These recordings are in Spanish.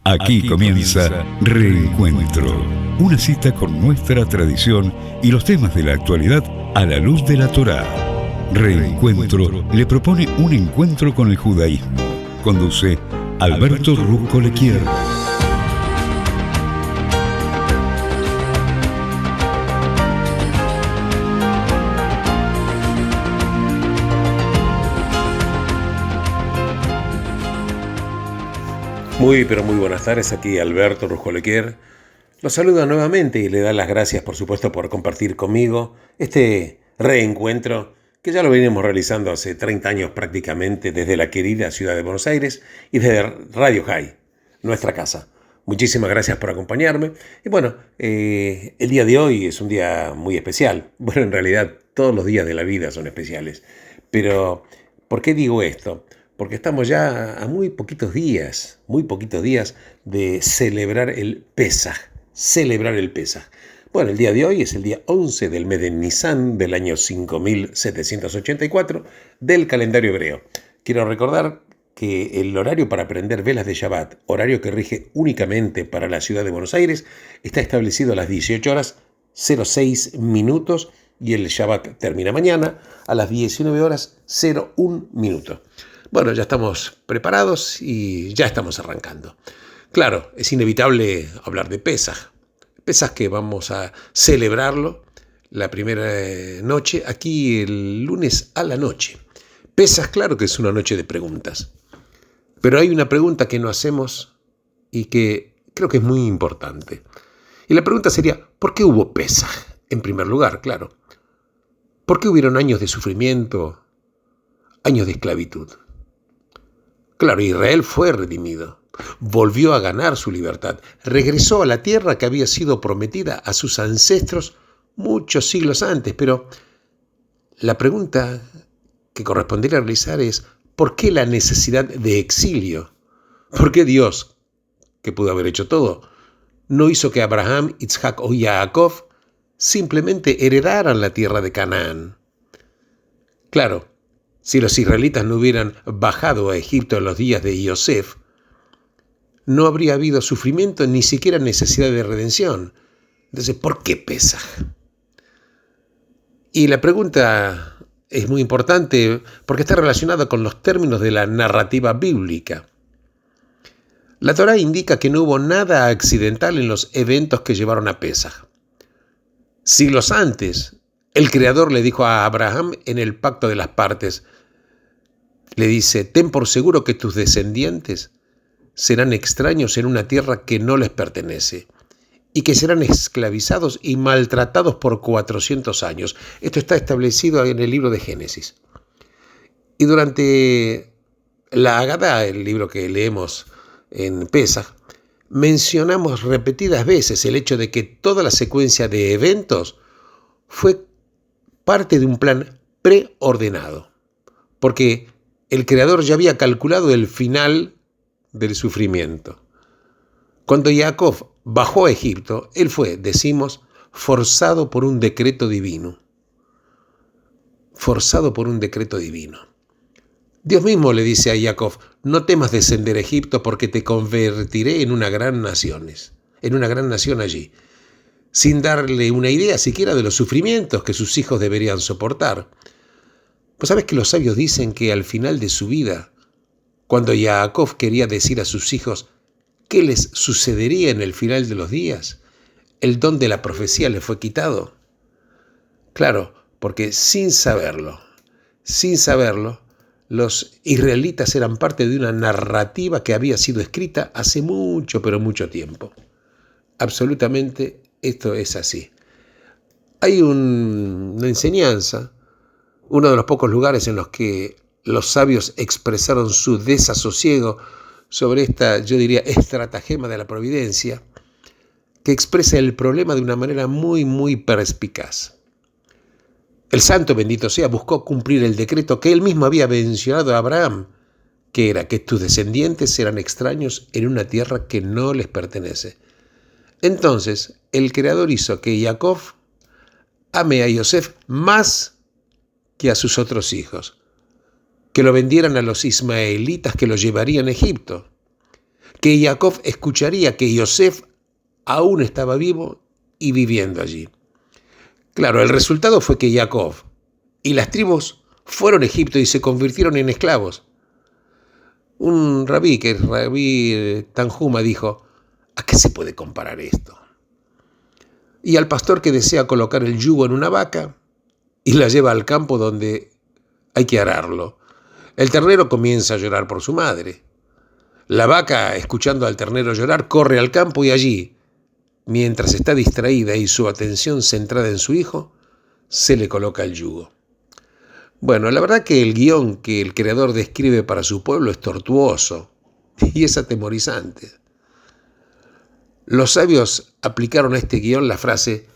Aquí comienza Reencuentro, una cita con nuestra tradición y los temas de la actualidad a la luz de la Torá. Reencuentro le propone un encuentro con el judaísmo. Conduce Alberto Rusco Lequier. Muy buenas tardes, aquí Alberto Rusco Lequier. Los saluda nuevamente y le da las gracias, por supuesto, por compartir conmigo este reencuentro que ya lo venimos realizando hace 30 años prácticamente desde la querida ciudad de Buenos Aires y desde Radio High, nuestra casa. Muchísimas gracias por acompañarme. Y bueno, el día de hoy es un día muy especial. Bueno, en realidad todos los días de la vida son especiales. Pero, ¿por qué digo esto? Porque estamos ya a muy poquitos días de celebrar el Pesaj. Bueno, el día de hoy es el día 11 del mes de Nisan del año 5784 del calendario hebreo. Quiero recordar que el horario para prender velas de Shabbat, horario que rige únicamente para la ciudad de Buenos Aires, está establecido a las 18 horas 06 minutos y el Shabbat termina mañana a las 19 horas 01 minutos. Bueno, ya estamos preparados y ya estamos arrancando. Claro, es inevitable hablar de Pesaj. Pesaj que vamos a celebrarlo la primera noche, aquí el lunes a la noche. Pesaj, claro que es una noche de preguntas. Pero hay una pregunta que no hacemos y que creo que es muy importante. Y la pregunta sería, ¿por qué hubo Pesaj? En primer lugar, claro. ¿Por qué hubieron años de sufrimiento, años de esclavitud? Claro, Israel fue redimido, volvió a ganar su libertad, regresó a la tierra que había sido prometida a sus ancestros muchos siglos antes, pero la pregunta que correspondería realizar es, ¿por qué la necesidad de exilio? ¿Por qué Dios, que pudo haber hecho todo, no hizo que Abraham, Isaac o Jacob simplemente heredaran la tierra de Canaán? Claro, si los israelitas no hubieran bajado a Egipto en los días de Yosef, no habría habido sufrimiento, ni siquiera necesidad de redención. Entonces, ¿por qué Pesaj? Y la pregunta es muy importante porque está relacionada con los términos de la narrativa bíblica. La Torá indica que no hubo nada accidental en los eventos que llevaron a Pesaj. Siglos antes, el Creador le dijo a Abraham en el pacto de las partes, le dice, ten por seguro que tus descendientes serán extraños en una tierra que no les pertenece y que serán esclavizados y maltratados por 400 años. Esto está establecido en el libro de Génesis. Y durante la Agadá, el libro que leemos en Pesaj, mencionamos repetidas veces el hecho de que toda la secuencia de eventos fue parte de un plan preordenado, porque el Creador ya había calculado el final del sufrimiento. Cuando Jacob bajó a Egipto, él fue, decimos, forzado por un decreto divino. Forzado por un decreto divino. Dios mismo le dice a Jacob, no temas descender a Egipto porque te convertiré en una gran nación allí, sin darle una idea siquiera de los sufrimientos que sus hijos deberían soportar. Pues sabes que los sabios dicen que al final de su vida, cuando Jacob quería decir a sus hijos qué les sucedería en el final de los días, el don de la profecía le fue quitado. Claro, porque sin saberlo, los israelitas eran parte de una narrativa que había sido escrita hace mucho, pero mucho tiempo. Absolutamente esto es así. Hay una enseñanza, uno de los pocos lugares en los que los sabios expresaron su desasosiego sobre esta, yo diría, estratagema de la providencia, que expresa el problema de una manera muy perspicaz. El santo, bendito sea, buscó cumplir el decreto que él mismo había mencionado a Abraham, que era que tus descendientes serán extraños en una tierra que no les pertenece. Entonces, el Creador hizo que Jacob ame a Yosef más que a sus otros hijos, que lo vendieran a los ismaelitas que lo llevarían a Egipto, que Jacob escucharía que Yosef aún estaba vivo y viviendo allí. Claro, el resultado fue que Jacob y las tribus fueron a Egipto y se convirtieron en esclavos. Un rabí, que es Rabí Tanjuma, dijo: ¿a qué se puede comparar esto? Y al pastor que desea colocar el yugo en una vaca y la lleva al campo donde hay que ararlo. El ternero comienza a llorar por su madre. La vaca, escuchando al ternero llorar, corre al campo y allí, mientras está distraída y su atención centrada en su hijo, se le coloca el yugo. Bueno, la verdad que el guión que el creador describe para su pueblo es tortuoso y es atemorizante. Los sabios aplicaron a este guión la frase: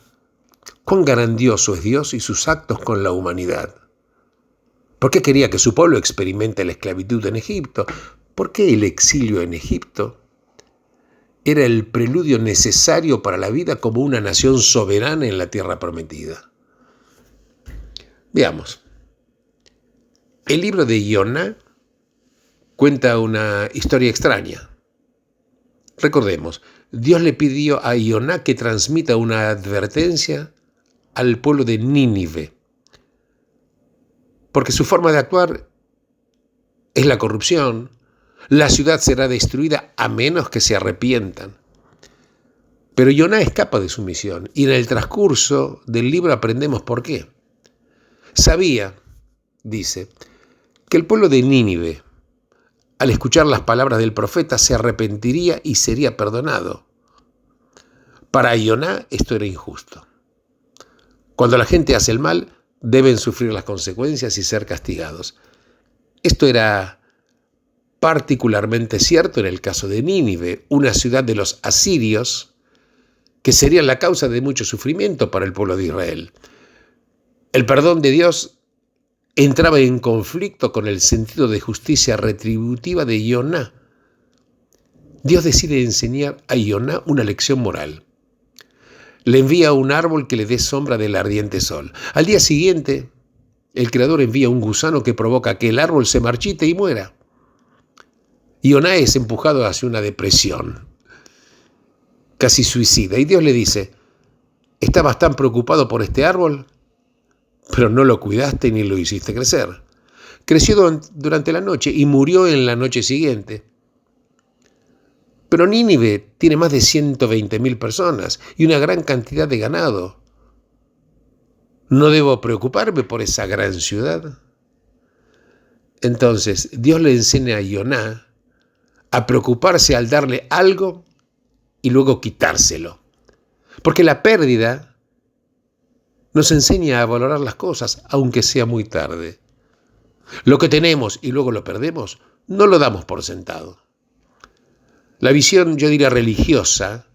«Cuán grandioso es Dios y sus actos con la humanidad». ¿Por qué quería que su pueblo experimente la esclavitud en Egipto? ¿Por qué el exilio en Egipto era el preludio necesario para la vida como una nación soberana en la tierra prometida? Veamos. El libro de Yoná cuenta una historia extraña. Recordemos, Dios le pidió a Yoná que transmita una advertencia al pueblo de Nínive, porque su forma de actuar es la corrupción. La ciudad será destruida a menos que se arrepientan. Pero Yoná escapa de su misión y en el transcurso del libro aprendemos por qué. Sabía, dice, que el pueblo de Nínive, al escuchar las palabras del profeta, se arrepentiría y sería perdonado. Para Yoná esto era injusto. Cuando la gente hace el mal, deben sufrir las consecuencias y ser castigados. Esto era particularmente cierto en el caso de Nínive, una ciudad de los asirios, que sería la causa de mucho sufrimiento para el pueblo de Israel. El perdón de Dios entraba en conflicto con el sentido de justicia retributiva de Yoná. Dios decide enseñar a Yoná una lección moral. Le envía un árbol que le dé sombra del ardiente sol. Al día siguiente, el Creador envía un gusano que provoca que el árbol se marchite y muera. Yoná es empujado hacia una depresión, casi suicida, y Dios le dice: «Estabas tan preocupado por este árbol, pero no lo cuidaste ni lo hiciste crecer. Creció durante la noche y murió en la noche siguiente». Pero Nínive tiene más de 120.000 personas y una gran cantidad de ganado. ¿No debo preocuparme por esa gran ciudad? Entonces Dios le enseña a Yoná a preocuparse al darle algo y luego quitárselo. Porque la pérdida nos enseña a valorar las cosas, aunque sea muy tarde. Lo que tenemos y luego lo perdemos, no lo damos por sentado. La visión, yo diría, religiosa,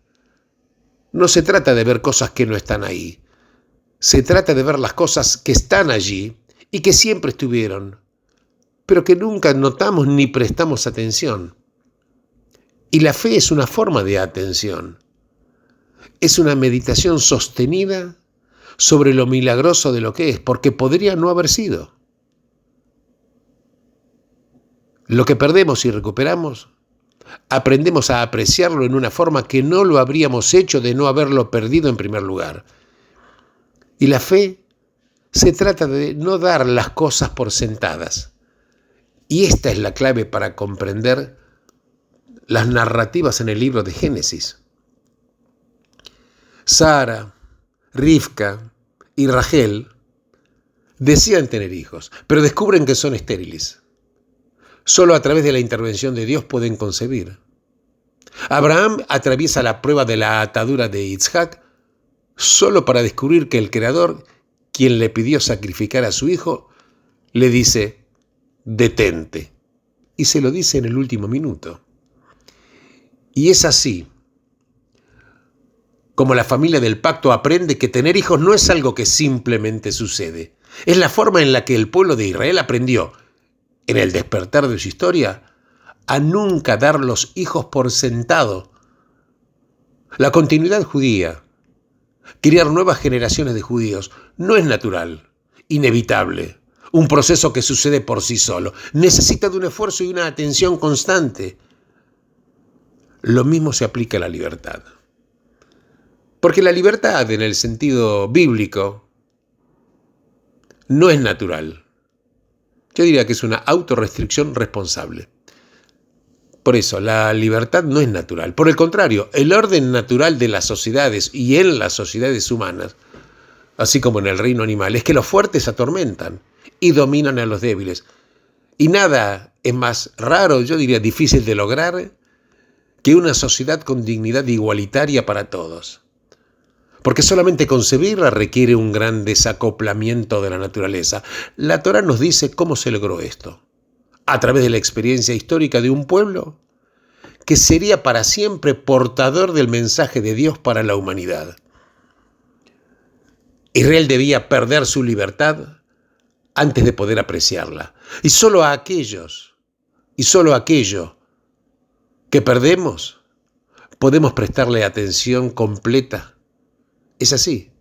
no se trata de ver cosas que no están ahí. Se trata de ver las cosas que están allí y que siempre estuvieron, pero que nunca notamos ni prestamos atención. Y la fe es una forma de atención. Es una meditación sostenida sobre lo milagroso de lo que es, porque podría no haber sido. Lo que perdemos y recuperamos, aprendemos a apreciarlo en una forma que no lo habríamos hecho de no haberlo perdido en primer lugar. Y la fe se trata de no dar las cosas por sentadas. Y esta es la clave para comprender las narrativas en el libro de Génesis. Sara, Rivka y Rachel desean tener hijos, pero descubren que son estériles. Solo a través de la intervención de Dios pueden concebir. Abraham atraviesa la prueba de la atadura de Isaac solo para descubrir que el Creador, quien le pidió sacrificar a su hijo, le dice: «Detente». Y se lo dice en el último minuto. Y es así como la familia del pacto aprende que tener hijos no es algo que simplemente sucede. Es la forma en la que el pueblo de Israel aprendió, en el despertar de su historia, a nunca dar los hijos por sentado. La continuidad judía, criar nuevas generaciones de judíos, no es natural, inevitable, un proceso que sucede por sí solo. Necesita de un esfuerzo y una atención constante. lo mismo se aplica a la libertad. Porque la libertad, en el sentido bíblico, no es natural. Yo diría que es una autorrestricción responsable. Por eso, la libertad no es natural. Por el contrario, el orden natural de las sociedades y en las sociedades humanas, así como en el reino animal, es que los fuertes atormentan y dominan a los débiles. Y nada es más raro, yo diría difícil de lograr, que una sociedad con dignidad igualitaria para todos. Porque solamente concebirla requiere un gran desacoplamiento de la naturaleza. La Torá nos dice cómo se logró esto. A través de la experiencia histórica de un pueblo que sería para siempre portador del mensaje de Dios para la humanidad. Israel debía perder su libertad antes de poder apreciarla. Y solo aquello que perdemos, podemos prestarle atención completa. Es así.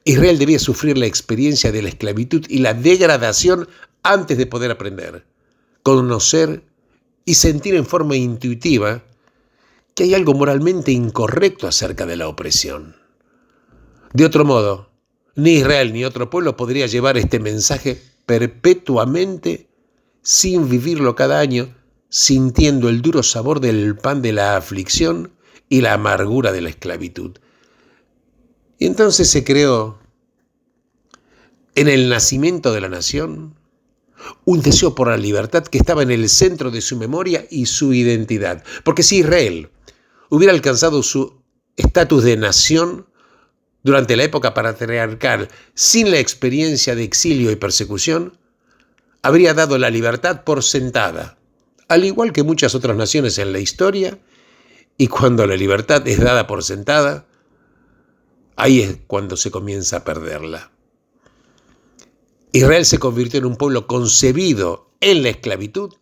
Israel debía sufrir la experiencia de la esclavitud y la degradación antes de poder aprender, conocer y sentir en forma intuitiva que hay algo moralmente incorrecto acerca de la opresión. De otro modo, ni Israel ni otro pueblo podría llevar este mensaje perpetuamente sin vivirlo cada año, sintiendo el duro sabor del pan de la aflicción y la amargura de la esclavitud. Y entonces se creó en el nacimiento de la nación un deseo por la libertad que estaba en el centro de su memoria y su identidad. Porque si Israel hubiera alcanzado su estatus de nación durante la época patriarcal sin la experiencia de exilio y persecución, habría dado la libertad por sentada, al igual que muchas otras naciones en la historia, y cuando la libertad es dada por sentada, ahí es cuando se comienza a perderla. Israel se convirtió en un pueblo concebido en la esclavitud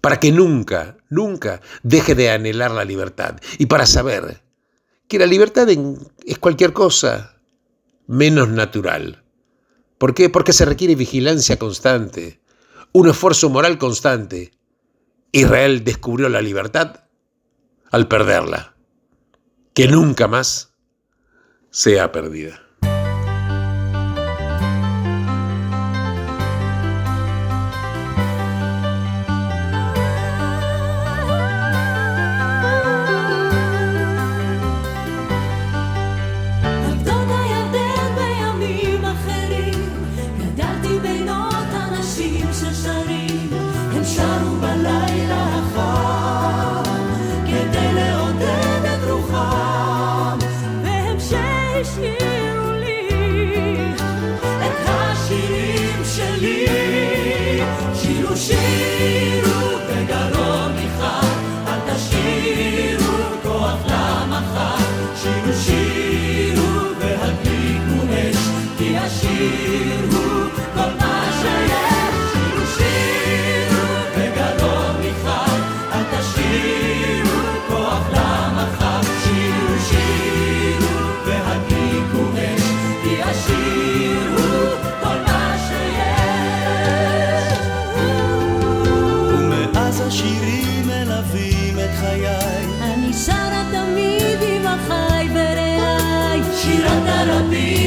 para que nunca, nunca deje de anhelar la libertad y para saber que la libertad es cualquier cosa menos natural. ¿Por qué? Porque se requiere vigilancia constante, un esfuerzo moral constante. Israel descubrió la libertad al perderla, que nunca más sea perdida.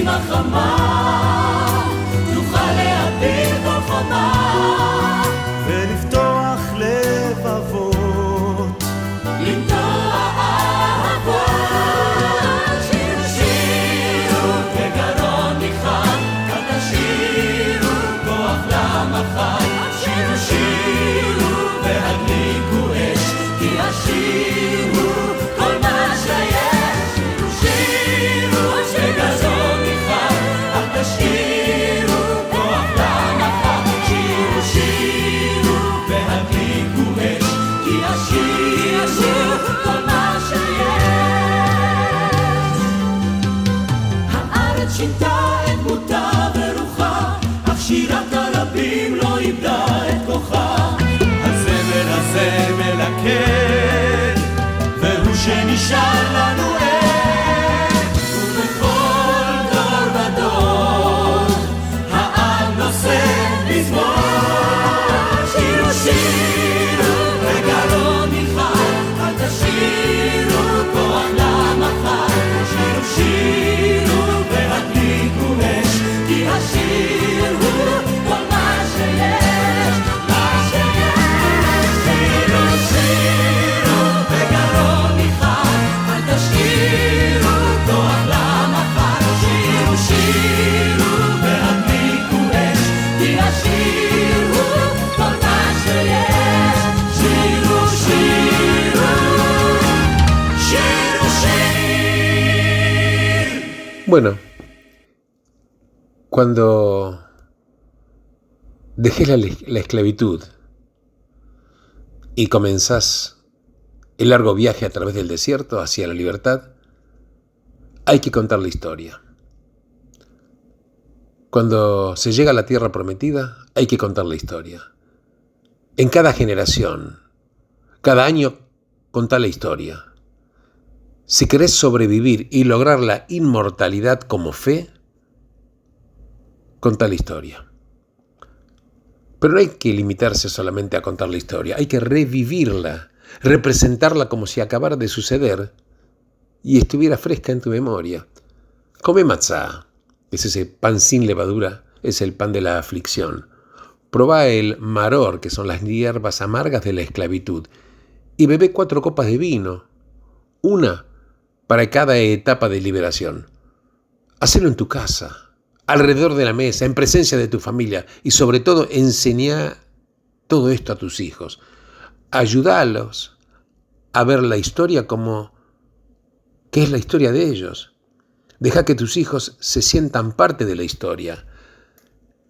החמה נוכל להביט בחומה ולפתוח לבבות למתוח אהבות שירו בגרון נכחד אל תשאירו כוח למחר שירו והדליקו אש כי השירו כל מה שיש שירו בגרון תשאירו כוח למחר שירו שירו והדליקו אש כי השירו כל מה שיש הארץ שינתה את דמותה ורוחה אך שירת הרבים לא איבדה את כוחה הזמר הזה מלכד והוא שנשאר לנו שירו בגרון נכחד אל תשאירו Bueno, cuando dejés la esclavitud y comenzás el largo viaje a través del desierto hacia la libertad, hay que contar la historia. Cuando se llega a la tierra prometida, hay que contar la historia. En cada generación, cada año, contá la historia. Si querés sobrevivir y lograr la inmortalidad como fe, contá la historia. Pero no hay que limitarse solamente a contar la historia, hay que revivirla, representarla como si acabara de suceder y estuviera fresca en tu memoria. Come matzá, es ese pan sin levadura, es el pan de la aflicción. Probá el maror, que son las hierbas amargas de la esclavitud, y bebé 4 copas de vino, una para cada etapa de liberación. Hacelo en tu casa, alrededor de la mesa, en presencia de tu familia, y sobre todo enseñá todo esto a tus hijos. Ayúdalos a ver la historia como que es la historia de ellos. Deja que tus hijos se sientan parte de la historia.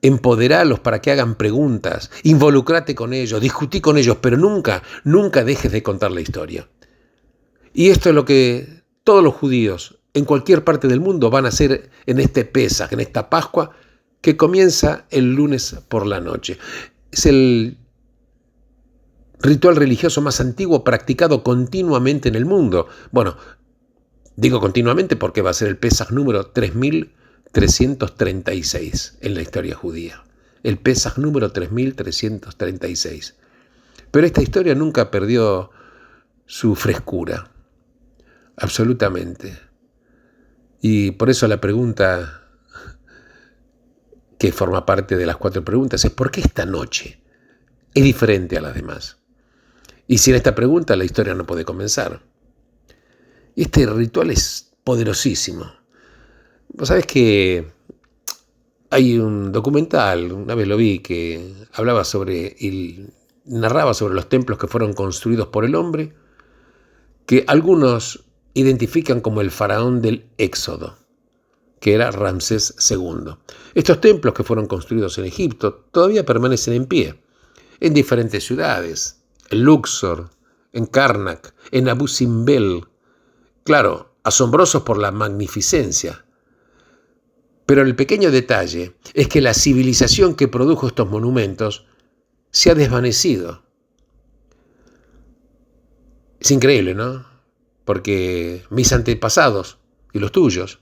Empoderalos para que hagan preguntas, involucrate con ellos, discutí con ellos, pero nunca dejes de contar la historia. Y esto es lo que todos los judíos en cualquier parte del mundo van a hacer en este Pesaj, en esta Pascua, que comienza el lunes por la noche. Es el ritual religioso más antiguo practicado continuamente en el mundo. Bueno, digo continuamente porque va a ser el Pesaj número 3336 en la historia judía. El Pesaj número 3336. Pero esta historia nunca perdió su frescura. Absolutamente. Y por eso la pregunta que forma parte de las 4 preguntas es ¿por qué esta noche es diferente a las demás? Y sin esta pregunta la historia no puede comenzar. Este ritual es poderosísimo. Vos sabés que hay un documental, una vez lo vi, que hablaba narraba sobre los templos que fueron construidos por el hombre, que algunos identifican como el faraón del Éxodo, que era Ramsés II. Estos templos que fueron construidos en Egipto todavía permanecen en pie, en diferentes ciudades, en Luxor, en Karnak, en Abu Simbel. Claro, asombrosos por la magnificencia. Pero el pequeño detalle es que la civilización que produjo estos monumentos se ha desvanecido. Es increíble, ¿no? Porque mis antepasados y los tuyos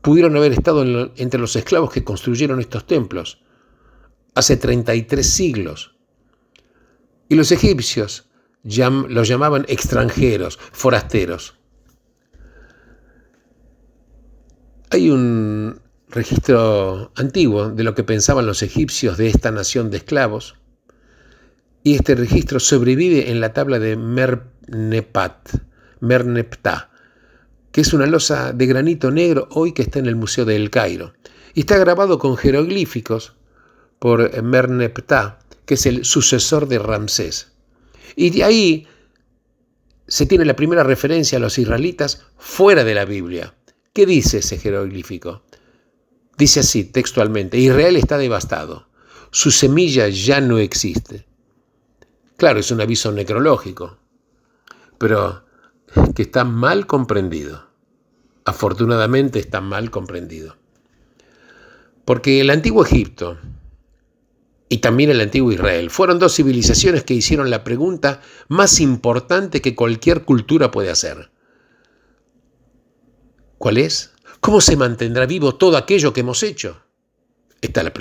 pudieron haber estado entre los esclavos que construyeron estos templos hace 33 siglos. Y los egipcios los llamaban extranjeros, forasteros. Hay un registro antiguo de lo que pensaban los egipcios de esta nación de esclavos, y este registro sobrevive en la tabla de Merneptah, que es una losa de granito negro hoy que está en el Museo de El Cairo. Y está grabado con jeroglíficos por Merneptah, que es el sucesor de Ramsés. Y de ahí se tiene la primera referencia a los israelitas fuera de la Biblia. ¿Qué dice ese jeroglífico? Dice así, textualmente: Israel está devastado, su semilla ya no existe. Claro, es un aviso necrológico, pero que está mal comprendido. Afortunadamente está mal comprendido. Porque el antiguo Egipto y también el antiguo Israel fueron 2 civilizaciones que hicieron la pregunta más importante que cualquier cultura puede hacer. ¿Cuál es? ¿Cómo se mantendrá vivo todo aquello que hemos hecho? Esta es la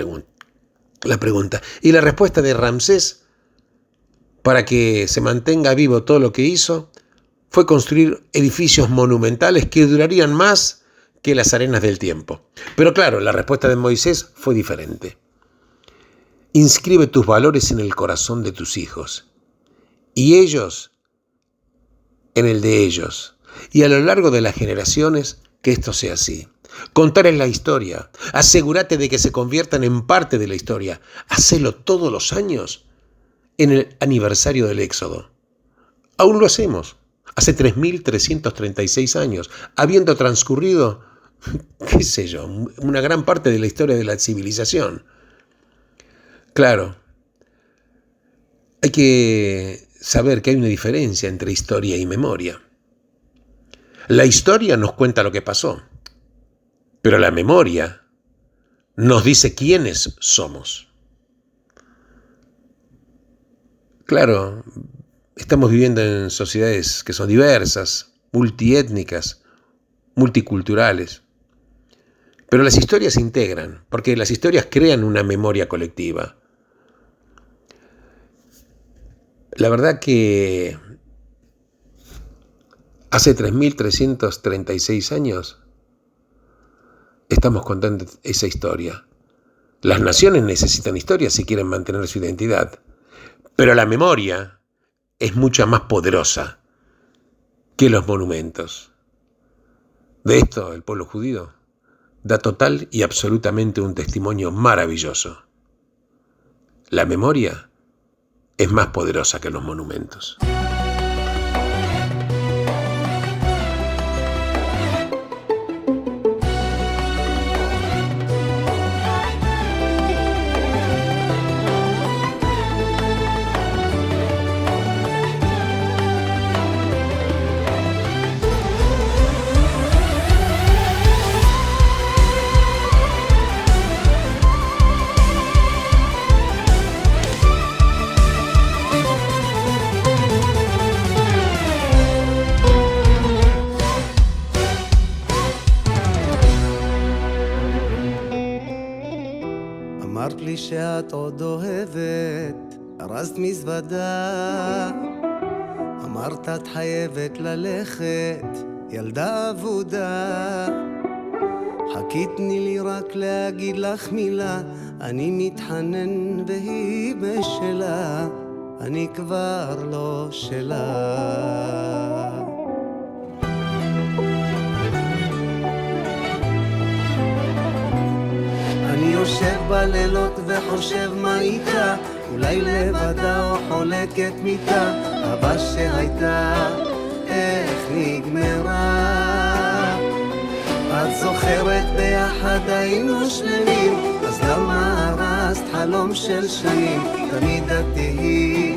pregunta. Y la respuesta de Ramsés, para que se mantenga vivo todo lo que hizo, fue construir edificios monumentales que durarían más que las arenas del tiempo. Pero claro, la respuesta de Moisés fue diferente. Inscribe tus valores en el corazón de tus hijos, y ellos en el de ellos, y a lo largo de las generaciones que esto sea así. Contarles la historia, asegúrate de que se conviertan en parte de la historia. Hacelo todos los años en el aniversario del Éxodo. Aún lo hacemos, hace 3.336 años, habiendo transcurrido qué sé yo, una gran parte de la historia de la civilización. Claro, hay que saber que hay una diferencia entre historia y memoria. La historia nos cuenta lo que pasó, pero la memoria nos dice quiénes somos. Claro, estamos viviendo en sociedades que son diversas, multiétnicas, multiculturales, pero las historias se integran, porque las historias crean una memoria colectiva. La verdad que hace 3.336 años estamos contando esa historia. Las naciones necesitan historia si quieren mantener su identidad, pero la memoria es mucho más poderosa que los monumentos. De esto el pueblo judío da total y absolutamente un testimonio maravilloso. La memoria es más poderosa que los monumentos. אמרת לי שאת עוד אוהבת, ארזת מזוודה. אמרת את חייבת ללכת, ילדה אבודה. חכי תני לי רק להגיד לך מילה, אני מתחנן והיא בשלה, אני כבר לא שלה. אני יושב בלילות וחושב מה איתה, אולי לבדה או חולקת מיטה, אהבה שהייתה איך נגמרה. את זוכרת ביחד היינו שלמים, אז למה הרסת חלום של שנים? תמיד את תהיי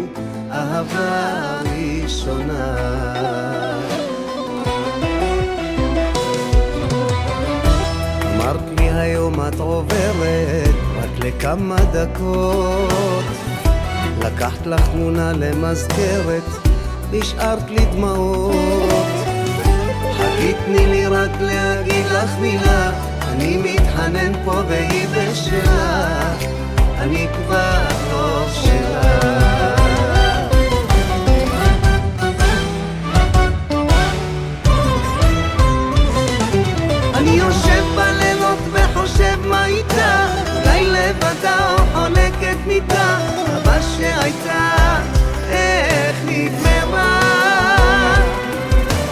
אהבה ראשונה. אמרת לי היום את עוברת רק לכמה דקות, לקחת לך תמונה למזכרת והשארת לי דמעות. חכי תני לי רק להגיד לך מילה, אני מתחנן פה והיא בשלה, אני כבר לא שלה. אני יושב בלילות וחושב מה איתה, אולי לבדה או חולקת מיטה, אהבה שהייתה איך נגמרה.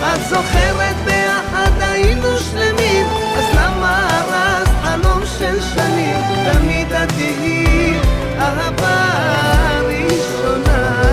את זוכרת ביחד היינו שלמים, אז למה הרסת חלום של שנים? תמיד את תהיי אהבה ראשונה.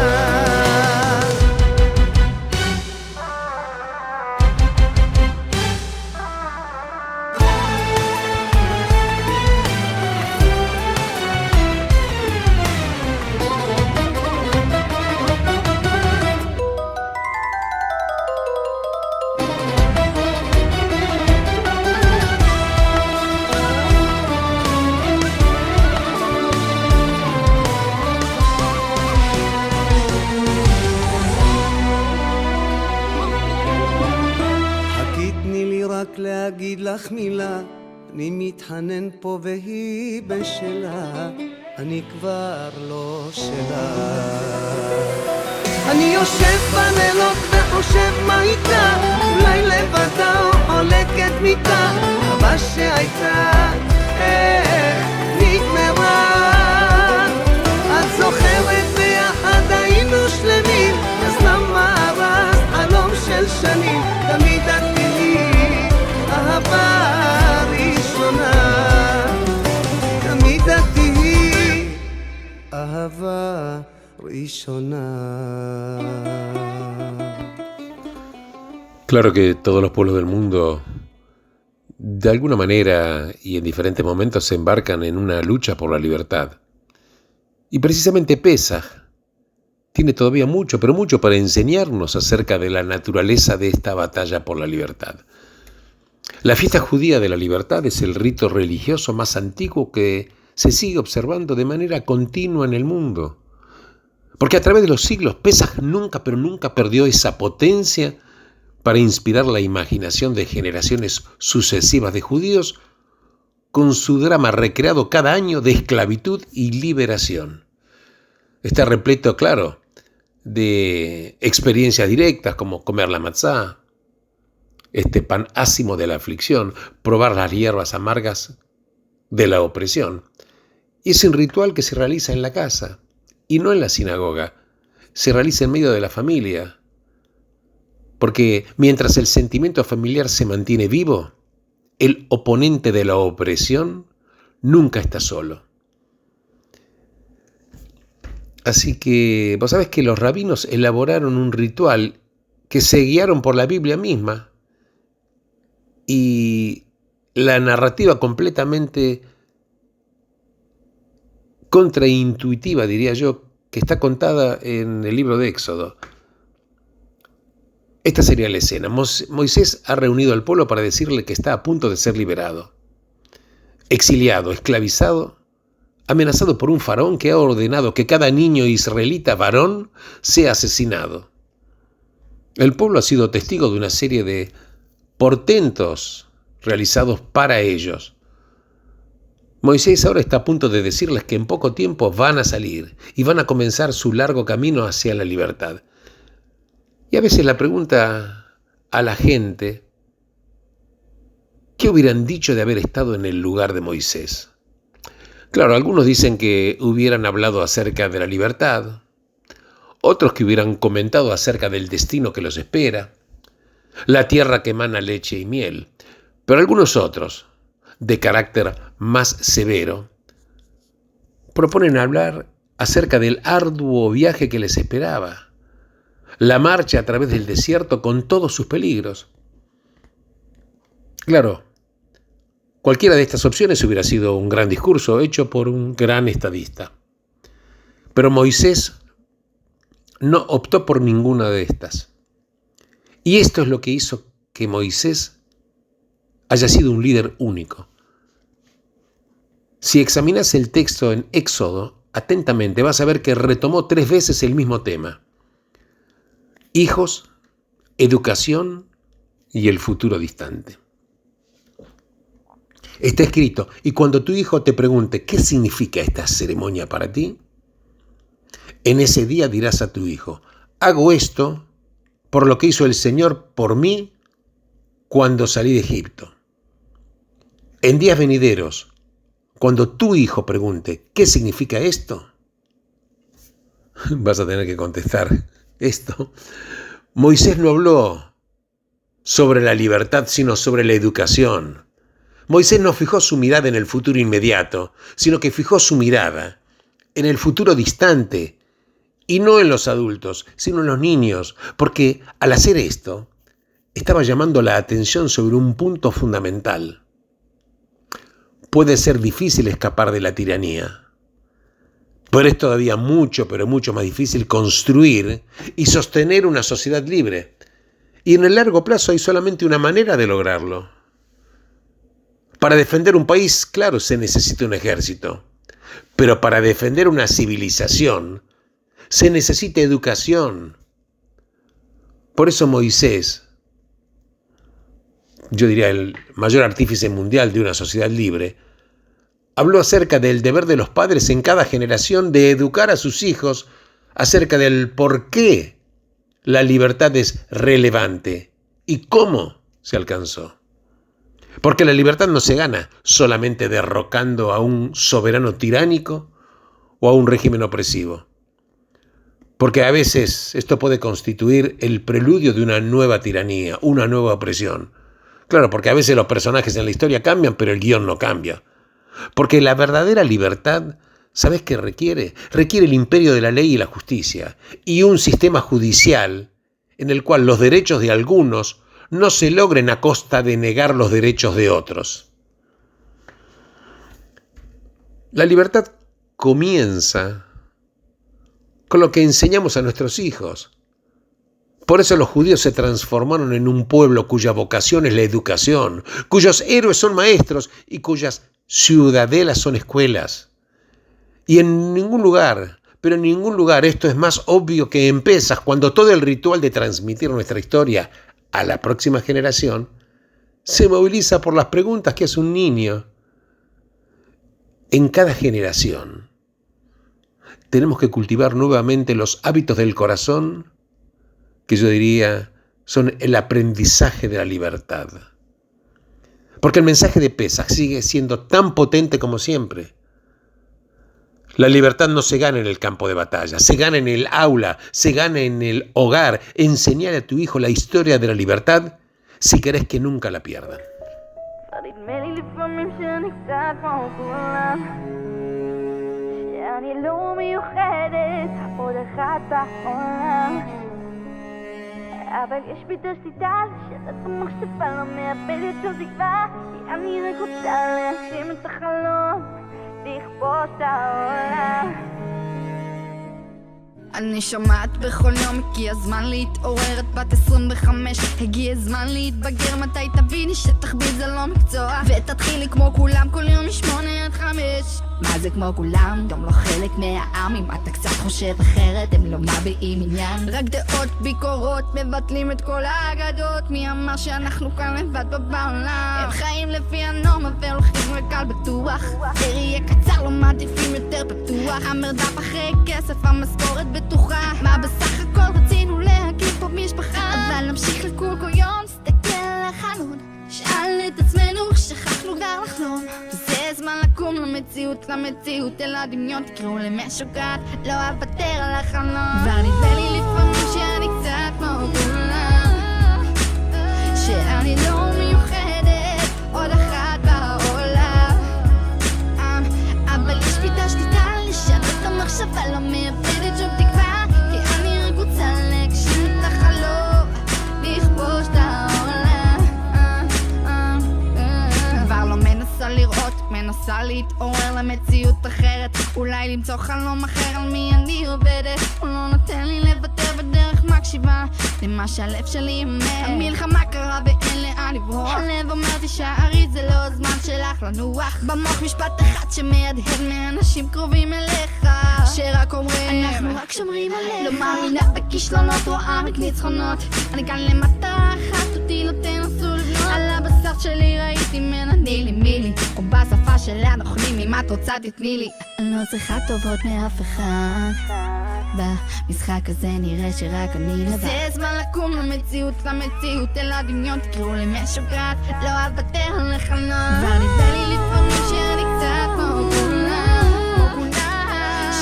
להגיד לך מילה, אני מתחנן פה והיא בשלה, אני כבר לא שלה. אני יושב בלילות וחושב מה איתה, אולי לבדה או חולקת מיטה, אהבה שהייתה איך נגמרה. את זוכרת ביחד היינו שלמים, אז למה הרסת חלום של שנים? תמיד את תהיי אהבה ראשונה, תמיד את תהיי אהבה ראשונה. Claro que todos los pueblos del mundo de alguna manera y en diferentes momentos se embarcan en una lucha por la libertad. Y precisamente Pesaj tiene todavía mucho, pero mucho para enseñarnos acerca de la naturaleza de esta batalla por la libertad. La fiesta judía de la libertad es el rito religioso más antiguo que se sigue observando de manera continua en el mundo. Porque a través de los siglos, Pesaj nunca, pero nunca perdió esa potencia para inspirar la imaginación de generaciones sucesivas de judíos con su drama recreado cada año de esclavitud y liberación. Está repleto, claro, de experiencias directas como comer la matzá, este pan ácimo de la aflicción, probar las hierbas amargas de la opresión. Y es un ritual que se realiza en la casa y no en la sinagoga, se realiza en medio de la familia, porque mientras el sentimiento familiar se mantiene vivo, el oponente de la opresión nunca está solo. Así que vos sabés que los rabinos elaboraron un ritual que se guiaron por la Biblia misma y la narrativa completamente contraintuitiva, diría yo, que está contada en el libro de Éxodo. Esta sería la escena. Moisés ha reunido al pueblo para decirle que está a punto de ser liberado, exiliado, esclavizado, amenazado por un faraón que ha ordenado que cada niño israelita varón sea asesinado. El pueblo ha sido testigo de una serie de portentos realizados para ellos. Moisés ahora está a punto de decirles que en poco tiempo van a salir y van a comenzar su largo camino hacia la libertad. Y a veces la pregunta a la gente, ¿qué hubieran dicho de haber estado en el lugar de Moisés? Claro, algunos dicen que hubieran hablado acerca de la libertad, otros que hubieran comentado acerca del destino que los espera, la tierra que emana leche y miel, pero algunos otros, de carácter más severo, proponen hablar acerca del arduo viaje que les esperaba, la marcha a través del desierto con todos sus peligros. Claro, cualquiera de estas opciones hubiera sido un gran discurso hecho por un gran estadista. Pero Moisés no optó por ninguna de estas. Y esto es lo que hizo que Moisés haya sido un líder único. Si examinas el texto en Éxodo atentamente, vas a ver que retomó 3 veces el mismo tema: hijos, educación y el futuro distante. Está escrito: y cuando tu hijo te pregunte ¿qué significa esta ceremonia para ti?, en ese día dirás a tu hijo: hago esto por lo que hizo el Señor por mí cuando salí de Egipto. En días venideros, cuando tu hijo pregunte ¿qué significa esto?, vas a tener que contestar esto. Moisés no habló sobre la libertad, sino sobre la educación. Moisés no fijó su mirada en el futuro inmediato, sino que fijó su mirada en el futuro distante, y no en los adultos, sino en los niños, porque al hacer esto, estaba llamando la atención sobre un punto fundamental. Puede ser difícil escapar de la tiranía, pero es todavía mucho, pero mucho más difícil construir y sostener una sociedad libre. Y en el largo plazo hay solamente una manera de lograrlo. Para defender un país, claro, se necesita un ejército, pero para defender una civilización se necesita educación. Por eso Moisés, yo diría el mayor artífice mundial de una sociedad libre, habló acerca del deber de los padres en cada generación de educar a sus hijos acerca del por qué la libertad es relevante y cómo se alcanzó. Porque la libertad no se gana solamente derrocando a un soberano tiránico o a un régimen opresivo. Porque a veces esto puede constituir el preludio de una nueva tiranía, una nueva opresión. Claro, porque a veces los personajes en la historia cambian, pero el guión no cambia. Porque la verdadera libertad, ¿sabes qué requiere? Requiere el imperio de la ley y la justicia, y un sistema judicial en el cual los derechos de algunos no se logren a costa de negar los derechos de otros. La libertad comienza con lo que enseñamos a nuestros hijos. Por eso los judíos se transformaron en un pueblo cuya vocación es la educación, cuyos héroes son maestros y cuyas ciudadelas son escuelas. Y en ningún lugar, pero en ningún lugar esto es más obvio que en Pesaj, cuando todo el ritual de transmitir nuestra historia a la próxima generación se moviliza por las preguntas que hace un niño. En cada generación tenemos que cultivar nuevamente los hábitos del corazón, que yo diría son el aprendizaje de la libertad. Porque el mensaje de Pesaj sigue siendo tan potente como siempre. La libertad no se gana en el campo de batalla, se gana en el aula, se gana en el hogar. Enseñar a tu hijo la historia de la libertad si querés que nunca la pierdan. אבל יש בי את השליטה לשרת המחשבה לא מאבדת שום תקווה כי אני רק רוצה להגשים את החלום לכבוש את העולם אני שומעת בכל יום הגיע הזמן להתעורר את בת 25 הגיע הזמן להתבגר מתי תביני שתחביב זה לא מקצוע ותתחילי כמו כולם כל יום מ8 עד 5 מה זה כמו כולם? גם לא חלק מהעם אם אתה קצת חושב אחרת הם לא מביעים עניין רק דעות ביקורות מבטלים את כל האגדות מי אמר שאנחנו כאן לבד בעולם הם חיים לפי הנורמה והולכים לקל בטוח יהיה קצר לא מעדיפים יותר פתוח המרדף אחרי כסף המשכורת בטוחה מה בסך הכל רצינו להקים פה משפחה אבל נמשיך לקול כל יום נסתכל על החלון שאל את עצמנו שכחנו כבר לחלום וזה זמן לקום למציאות אל הדמיון תקראו למשוגעת לא אוותר על החלום כבר נדמה לי לפעמים שאני קצת כמו כולם שאני לא מיוחדת עוד אחת בעולם אבל יש בי את השליטה לשנות את המחשבה לא מאבדת שום תקווה כי אני רק רוצה להגשים את החלום לכבוש את העולם כבר לא מנסה לראות מנסה להתעורר למציאות אחרת אולי למצוא חלום אחר על מי אני עובדת הוא לא נותן לי לוותר בדרך מקשיבה למה שהלב שלי אומר המלחמה קרה ואין לאן לברוח הלב אומר תישארי זה לא הזמן שלך לנוח במוח משפט אחד שמהדהד מאנשים קרובים אליך שרק אומרים אנחנו רק שומרים עליך לא מאמינה בכישלונות רואה רק ניצחונות אני כאן למטרה אחת אותי לא תנסו לבנות על הבשר שלי ראיתי ממנה נילי מילי או בשפה שלנו אוכלים אם את רוצה תתני לי אני לא צריכה טובות מאף אחד במשחק הזה נראה שרק אני לבד זה זמן לקום למציאות אל הדמיון תקראו למשוגעת לא אוותר על החלום כבר נדמה לי לפעמים שאני קצת כמו כולם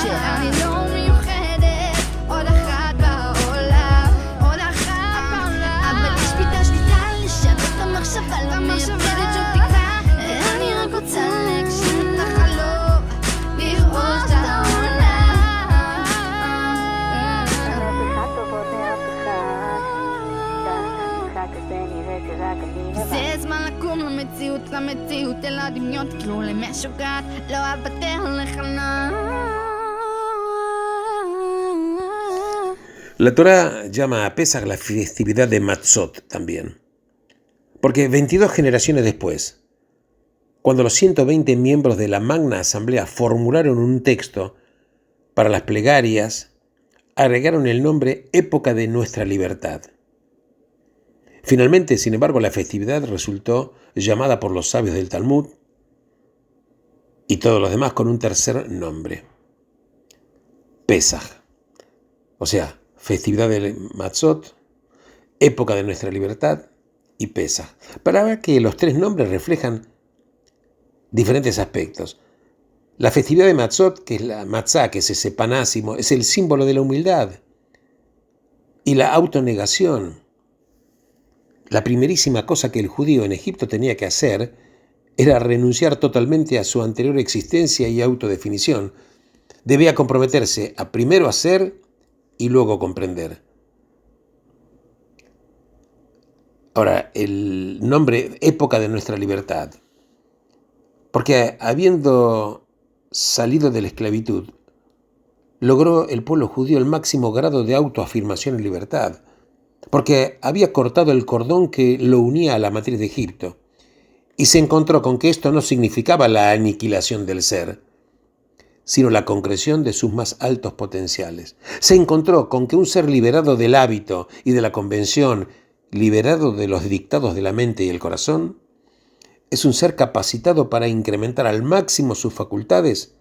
שאני לא מיוחדת עוד אחת בעולם עוד אחת אבל יש בי את השליטה לשנות את המחשבה לא מאבדת שום תקווה אני רק רוצה להגשים את החלום לכבוש את העולם זה זמן לקום למציאות אל הדמיון תקראו למשוגעת לא אוותר על החלום La Torá llama a Pesaj la festividad de Matzot también, porque 22 generaciones después, cuando los 120 miembros de la Magna Asamblea formularon un texto para las plegarias, agregaron el nombre Época de Nuestra Libertad. Finalmente, sin embargo, la festividad resultó llamada por los sabios del Talmud y todos los demás con un tercer nombre, Pesaj, o sea, festividad de Matzot, época de nuestra libertad y Pesaj. Para ver que los tres nombres reflejan diferentes aspectos. La festividad de Matzot, que es la matzá, que es ese panásimo, es el símbolo de la humildad y la autonegación. La primerísima cosa que el judío en Egipto tenía que hacer era renunciar totalmente a su anterior existencia y autodefinición. Debía comprometerse a primero hacer y luego comprender. Ahora, el nombre época de nuestra libertad, porque habiendo salido de la esclavitud, logró el pueblo judío el máximo grado de autoafirmación y libertad, porque había cortado el cordón que lo unía a la matriz de Egipto, y se encontró con que esto no significaba la aniquilación del ser, sino la concreción de sus más altos potenciales. Se encontró con que un ser liberado del hábito y de la convención, liberado de los dictados de la mente y el corazón, es un ser capacitado para incrementar al máximo sus facultades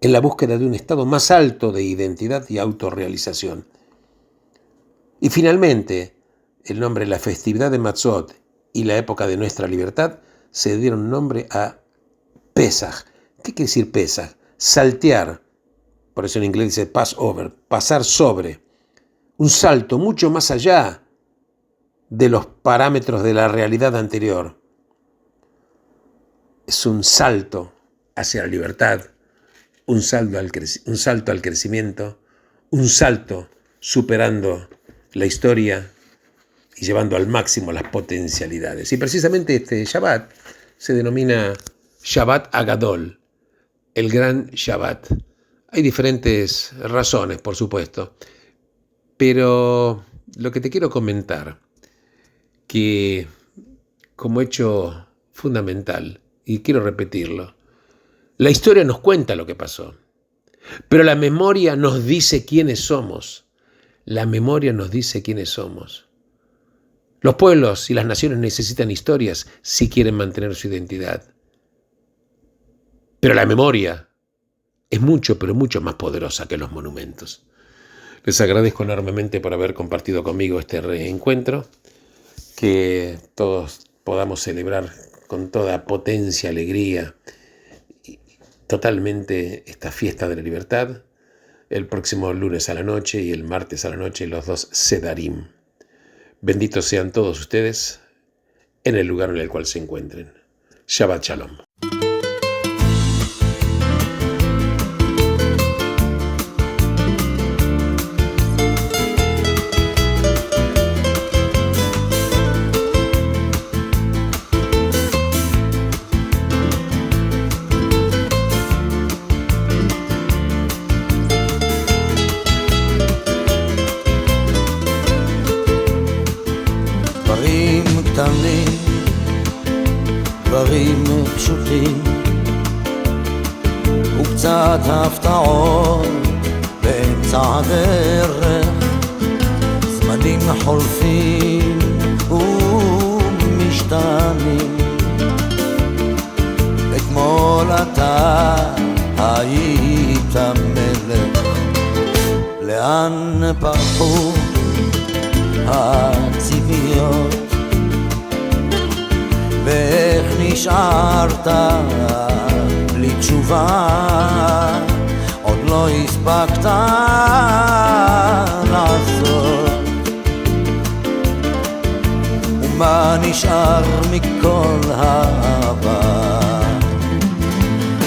en la búsqueda de un estado más alto de identidad y autorrealización. Y finalmente, el nombre, la festividad de Matzot y la época de nuestra libertad se dieron nombre a Pesaj. ¿Qué quiere decir Pesaj? Saltear. Por eso en inglés dice Passover, pasar sobre. Un salto mucho más allá de los parámetros de la realidad anterior. Es un salto hacia la libertad, un salto al crecimiento, un salto superando la historia y llevando al máximo las potencialidades. Y precisamente este Shabbat se denomina Shabbat Agadol, el gran Shabbat. Hay diferentes razones, por supuesto, pero lo que te quiero comentar, que como hecho fundamental, y quiero repetirlo, la historia nos cuenta lo que pasó, pero la memoria nos dice quiénes somos. La memoria nos dice quiénes somos. Los pueblos y las naciones necesitan historias si quieren mantener su identidad. Pero la memoria es mucho, pero mucho más poderosa que los monumentos. Les agradezco enormemente por haber compartido conmigo este reencuentro, que todos podamos celebrar con toda potencia, alegría, totalmente esta fiesta de la libertad, el próximo lunes a la noche y el martes a la noche, los dos Sedarim. Benditos sean todos ustedes en el lugar en el cual se encuentren. Shabbat Shalom. דברים פשוטים וקצת הפתעות באמצע הדרך, זמנים חולפים ומשתנים. אתמול אתה היית מלך, לאן פרחו הציפיות ואיך נשארת בלי תשובה, עוד לא הספקת לעשות. ומה נשאר מכל העבר?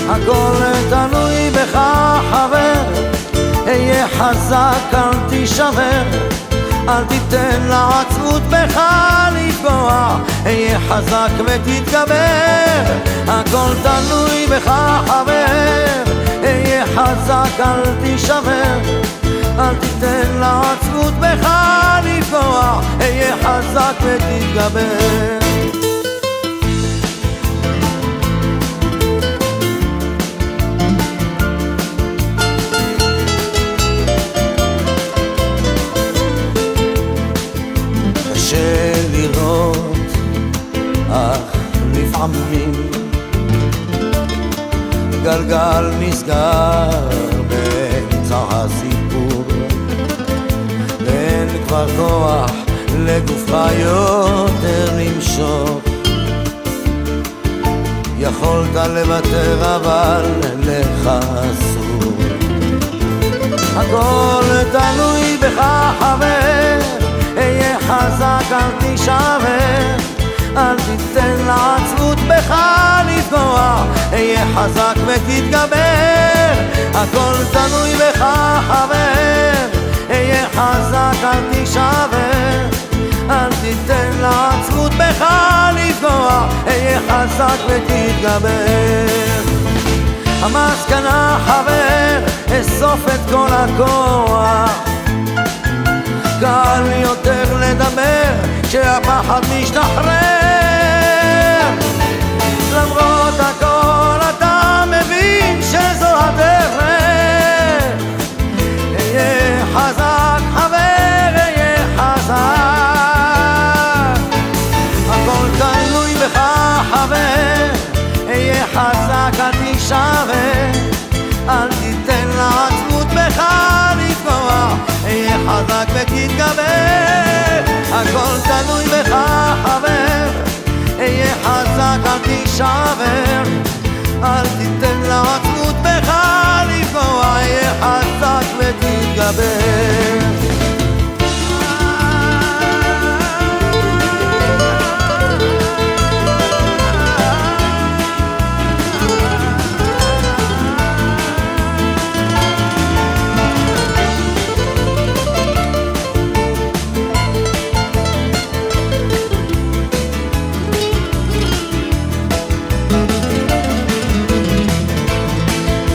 הכל תלוי בך חבר, היה חזק אל תישבר, אל תיתן לעצמות בך לפגוע, היה חזק ותתגבר. הכל תלוי בך חבר, היה חזק אל תישבר, אל תיתן לעצמות בך לפגוע, היה חזק ותתגבר. לראות, אך לפעמים גלגל נסגר באמצע הסיפור, ואין כבר כוח לגופך יותר למשוך. יכולת לוותר אבל לך אסור. הכל תלוי בך חבר, היה חזק אל תישבר, אל תיתן לעצמות בך לפגוע, היה חזק ותתגבר. הכל תלוי בך חבר, היה חזק אל תישבר, אל תיתן לעצמות חזק ותתגבר. המסקנה חבר, אסוף את כל הכוח, קל יותר לדבר כשהפחד משתחרר. למרות הכל אתה מבין שזו הדרך. אהיה חזק חבר, אהיה חזק, הכל תלוי בך חבר. אהיה חזק אל תישבר, אל תיתן לעצמות בך לפגוע. אהיה חזק ותתגבר, הכל תלוי בך חבר. אהיה חזק אל תישבר, אל תיתן לעצמות בך לפגוע. אהיה חזק ותתגבר.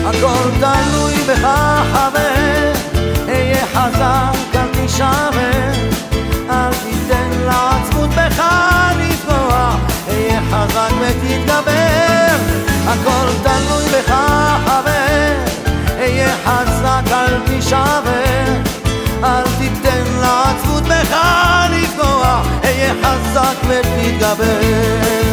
הכל תלוי בך חבר, אהיה חזק אל תישבר, אל תיתן לעצמות בך לפגוע. אהיה חזק ותתגבר, הכל תלוי בך חבר. אהיה חזק אל תישבר, אל תיתן לעצמות בך לפגוע. אהיה חזק ותתגבר.